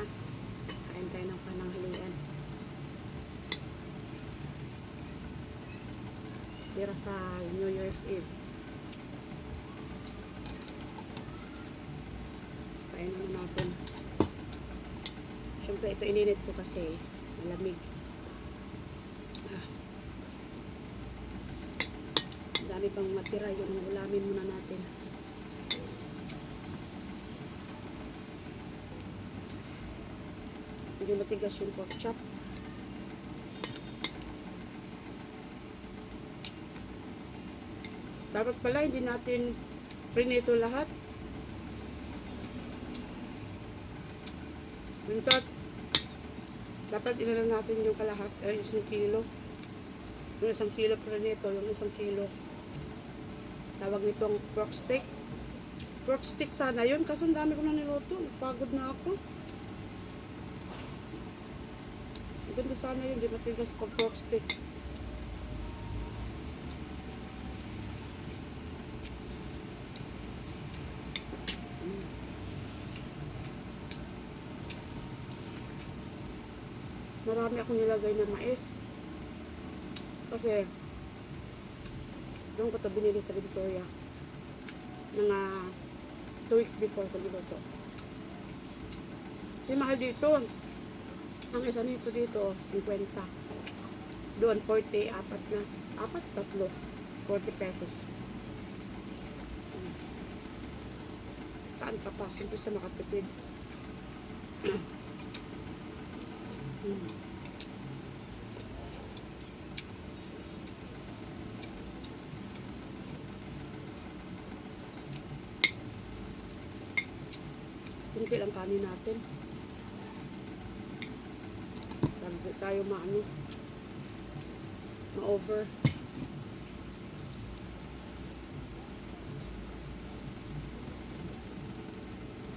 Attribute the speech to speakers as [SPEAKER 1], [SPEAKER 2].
[SPEAKER 1] na. Kain tayo ng pananghalian. Tira sa New Year's Eve. Kain na natin. Siyempre ito ininit ko kasi malamig. Dami pang matira, yung ulamin muna natin. Medyo matigas yung pork chop. Dapat pala hindi natin prinito lahat. Dapat inalang natin yung kalahat, isang kilo. Yung isang kilo prinito, yung isang kilo. Tawag nitong pork steak. Pork steak sana yun, kasi ang dami ko na niluto. Pagod na ako. Ganda sana yun, di matigas pag pork steak. Marami akong nilagay na mais. Kasi doon ko ito binili sa Divisoria. Mga 2 weeks before ko niluto. Kasi mahal dito. Ang isa nito dito, 50. Doon, 40, apat na. Apat, tatlo. 40 pesos. Saan ka pa? Siyempre sa makatipid. Kunti lang kanin natin. Para tayo ma-over.